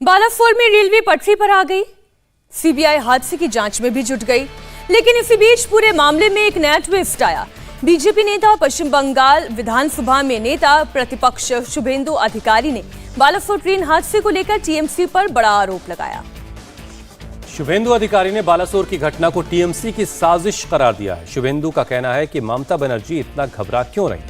बालासोर में रेलवे पटरी पर आ गई। सीबीआई हादसे की जांच में भी जुट गई, लेकिन इसी बीच पूरे मामले में एक नया ट्विस्ट आया। बीजेपी नेता पश्चिम बंगाल विधानसभा में नेता प्रतिपक्ष शुभेंदु अधिकारी ने बालासोर ट्रेन हादसे को लेकर टीएमसी पर बड़ा आरोप लगाया। शुभेंदु अधिकारी ने बालासोर की घटना को टीएमसी की साजिश करार दिया है। शुभेंदु का कहना है कि ममता बनर्जी इतना घबरा क्यों रही,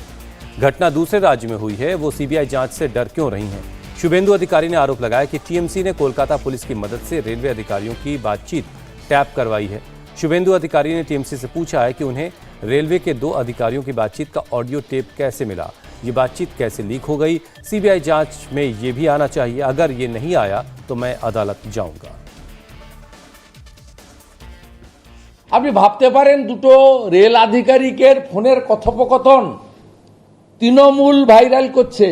घटना दूसरे राज्य में हुई है, वो सीबीआई जांच से डर क्यों रही हैं। शुभेंदु अधिकारी ने आरोप लगाया कि टीएमसी ने कोलकाता पुलिस की मदद से रेलवे अधिकारियों की बातचीत टैप करवाई है। शुभेंदु अधिकारी ने टीएमसी से पूछा है कि उन्हें रेलवे के 2 अधिकारियों की बातचीत का ऑडियो टेप कैसे मिला, ये बातचीत कैसे लीक हो गई। सीबीआई जांच में ये भी आना चाहिए, अगर ये नहीं आया तो मैं अदालत जाऊंगा। আপনি ভাবতে পারেন দুটো রেল আধিকারিকের ফোনের কথোপকথন তৃণমূল ভাইরাল করছে।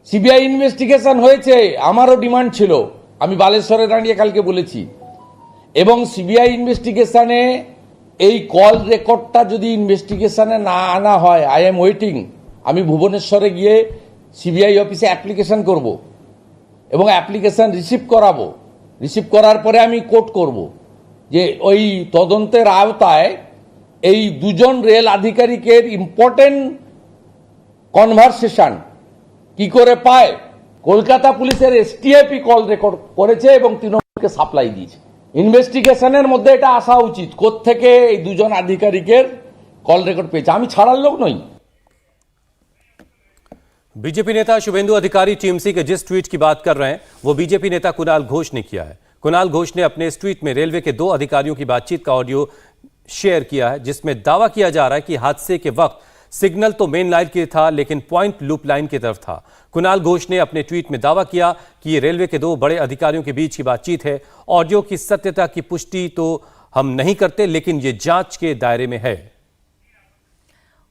সিবিআই ইনভেস্টিগেশন হয়েছে, আমারও ডিমান্ড ছিল, আমি বালেশ্বরে দাঁড়িয়ে কালকে বলেছি। এবং সিবিআই ইনভেস্টিগেশনে এই কল রেকর্ডটা যদি ইনভেস্টিগেশনে না আনা হয়, আই এম ওয়েটিং, আমি ভুবনেশ্বরে গিয়ে সিবিআই অফিসে অ্যাপ্লিকেশন করব এবং অ্যাপ্লিকেশন রিসিভ করাবো। রিসিভ করার পরে আমি কোর্ট করব যে ওই তদন্তের আওতায় এই দুজন রেল আধিকারিকের ইম্পর্টেন্ট কনভারসেশন কি করে পায়, কলকাতা পুলিশের এসটিএপি কল রেকর্ড করেছে এবং তৃণমূলকে সাপ্লাই দিয়েছে। ইনভেস্টিগেশনের মধ্যে এটা আসা উচিত কোত্থেকে এই দুজন আধিকারিকের কল রেকর্ড পেয়েছে। আমি ছাড়ার লোক নই। बीजेपी नेता शुभेंदु अधिकारी टीएमसी के जिस ट्वीट की बात कर रहे हैं वो बीजेपी नेता कुणाल घोष ने किया है। कुणाल घोष ने अपने इस ट्वीट में रेलवे के 2 अधिकारियों की बातचीत का ऑडियो शेयर किया है, जिसमें दावा किया जा रहा है कि हादसे के वक्त सिग्नल तो मेन लाइन की था, लेकिन पॉइंट लूप लाइन की तरफ था। कुणाल घोष ने अपने ट्वीट में दावा किया कि ये रेलवे के 2 बड़े अधिकारियों के बीच की बातचीत है। ऑडियो की सत्यता की पुष्टि तो हम नहीं करते, लेकिन ये जांच के दायरे में है।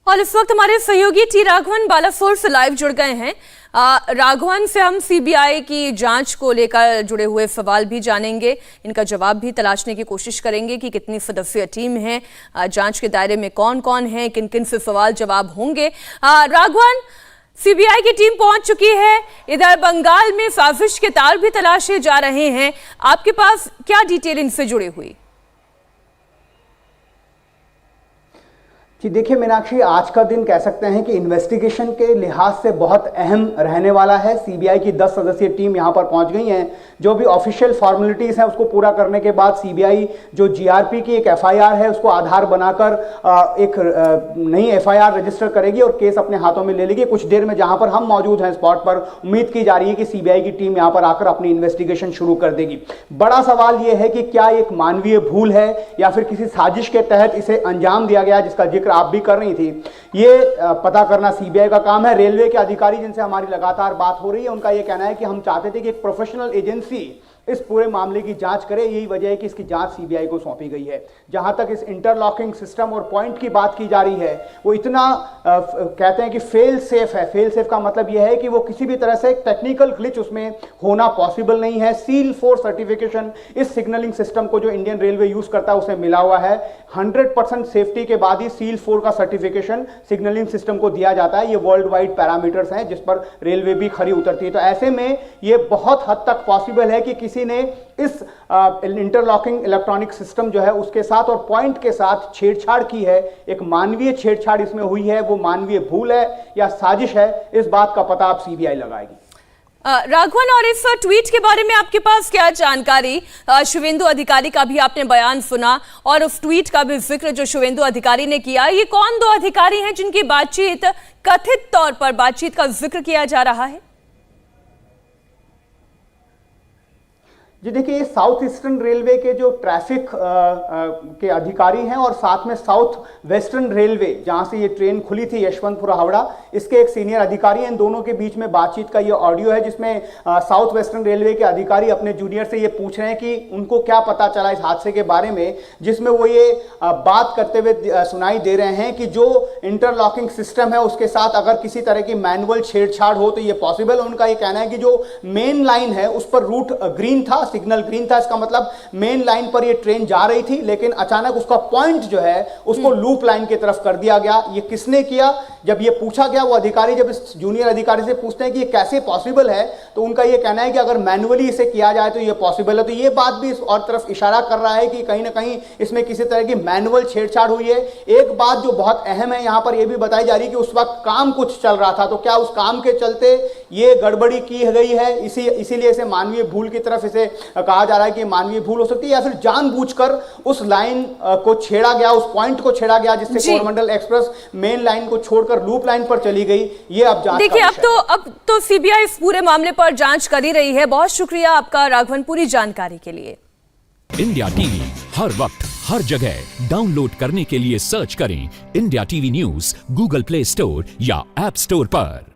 और इस वक्त हमारे सहयोगी टी राघवन बालासोर से लाइव जुड़ गए हैं। राघवन से हम सीबीआई की जांच को लेकर जुड़े हुए सवाल भी जानेंगे, इनका जवाब भी तलाशने की कोशिश करेंगे कि कितनी सदस्यीय टीम है, जांच के दायरे में कौन कौन है, किन किन से सवाल जवाब होंगे। राघवन, सीबीआई की टीम पहुंच चुकी है, इधर बंगाल में साजिश के तार भी तलाशे जा रहे हैं, आपके पास क्या डिटेल इनसे जुड़ी हुई? जी देखिए मीनाक्षी, आज का दिन कह सकते हैं कि इन्वेस्टिगेशन के लिहाज से बहुत अहम रहने वाला है। सीबीआई की 10 सदस्यीय टीम यहां पर पहुंच गई है। जो भी ऑफिशियल फॉर्मेलिटीज हैं उसको पूरा करने के बाद सीबीआई जो जीआरपी की एक एफआईआर है उसको आधार बनाकर एक नई एफआईआर रजिस्टर करेगी और केस अपने हाथों में ले लेगी। कुछ देर में जहां पर हम मौजूद हैं स्पॉट पर, उम्मीद की जा रही है कि सीबीआई की टीम यहां पर आकर अपनी इन्वेस्टिगेशन शुरू कर देगी। बड़ा सवाल यह है कि क्या एक मानवीय भूल है या फिर किसी साजिश के तहत इसे अंजाम दिया गया, जिसका जिक्र आप भी कर रही थी। ये पता करना सीबीआई का काम है। रेलवे के अधिकारी जिनसे हमारी लगातार बात हो रही है, उनका यह कहना है कि हम चाहते थे कि एक प्रोफेशनल एजेंसी इस पूरे मामले की जांच करे, यही वजह है कि इसकी जांच सीबीआई को सौंपी गई है। जहां तक इस इंटरलॉकिंग सिस्टम और पॉइंट की बात की जा रही है, वो इतना कहते हैं कि फेल सेफ है। फेल सेफ का मतलब यह है कि वो किसी भी तरह से एक टेक्निकल ग्लिच उसमें होना पॉसिबल नहीं है। सील 4 सर्टिफिकेशन इस सिग्नलिंग सिस्टम को जो इंडियन रेलवे यूज करता है उसे मिला हुआ है। 100% सेफ्टी के बाद ही सील 4 का सर्टिफिकेशन सिग्नलिंग सिस्टम को दिया जाता है। ये वर्ल्ड वाइड पैरामीटर्स हैं जिस पर रेलवे भी खरी उतरती है। तो ऐसे में ये बहुत हद तक पॉसिबल है कि किसी ने इस इंटरलॉकिंग इलेक्ट्रॉनिक सिस्टम जो है उसके साथ और पॉइंट के साथ छेड़छाड़ की है। एक मानवीय छेड़छाड़ इसमें हुई है, वो मानवीय भूल है या साजिश है, इस बात का पता अब सीबीआई लगाएगी। राघवन, और इस ट्वीट के बारे में आपके पास क्या जानकारी? शुभेंदु अधिकारी का भी आपने बयान सुना और उस ट्वीट का भी जिक्र जो शुभेंदु अधिकारी ने किया, ये कौन 2 अधिकारी हैं जिनकी बातचीत, कथित तौर पर बातचीत का जिक्र किया जा रहा है? जी देखिए, ये साउथ ईस्टर्न रेलवे के जो ट्रैफिक के अधिकारी हैं और साथ में साउथ वेस्टर्न रेलवे जहां से ये ट्रेन खुली थी यशवंतपुर हावड़ा, इसके एक सीनियर अधिकारी हैं। इन दोनों के बीच में बातचीत का ये ऑडियो है जिसमें साउथ वेस्टर्न रेलवे के अधिकारी अपने जूनियर से ये पूछ रहे हैं कि उनको क्या पता चला इस हादसे के बारे में, जिसमें वो ये बात करते हुए सुनाई दे रहे हैं कि जो इंटरलॉकिंग सिस्टम है उसके साथ अगर किसी तरह की मैनुअल छेड़छाड़ हो तो ये पॉसिबल है। उनका ये कहना है कि जो मेन लाइन है उस पर रूट ग्रीन था, सिग्नल ग्रीन था, इसका मतलब मेन लाइन पर ये ट्रेन जा रही थी, लेकिन अचानक उसका पॉइंट जो है उसको लूप लाइन की तरफ कर दिया गया। ये किसने किया? जब ये पूछा गया, वो अधिकारी जब इस जूनियर अधिकारी से पूछते हैं कि ये कैसे पॉसिबल है, तो उनका ये कहना है कि अगर मैन्युअली इसे किया जाए तो ये पॉसिबल है। तो ये बात भी इस और तरफ इशारा कर रहा है कि कहीं ना कहीं इसमें किसी तरह की मैनुअल छेड़छाड़ हुई है। एक बात जो बहुत अहम है यहां पर यह भी बताई जा रही है कि उस वक्त काम कुछ चल रहा था, तो क्या उस काम के चलते ये गड़बड़ी की गई है, इसीलिए इसे मानवीय भूल की तरफ इसे कहा जा रहा है कि मानवीय भूल हो सकती है, या फिर जानबूझकर उस लाइन को छेड़ा गया, उस पॉइंट को छेड़ा गया जिससे कोरोमंडल एक्सप्रेस मेन लाइन को छोड़कर लूप लाइन पर चली गई। ये अब जांच देखिए, अब तो सीबीआई इस पूरे मामले पर जांच कर ही रही है। बहुत शुक्रिया आपका राघवन, पूरी जानकारी के लिए। इंडिया टीवी हर वक्त हर जगह डाउनलोड करने के लिए सर्च करें India TV news Google play store या ऐप स्टोर पर।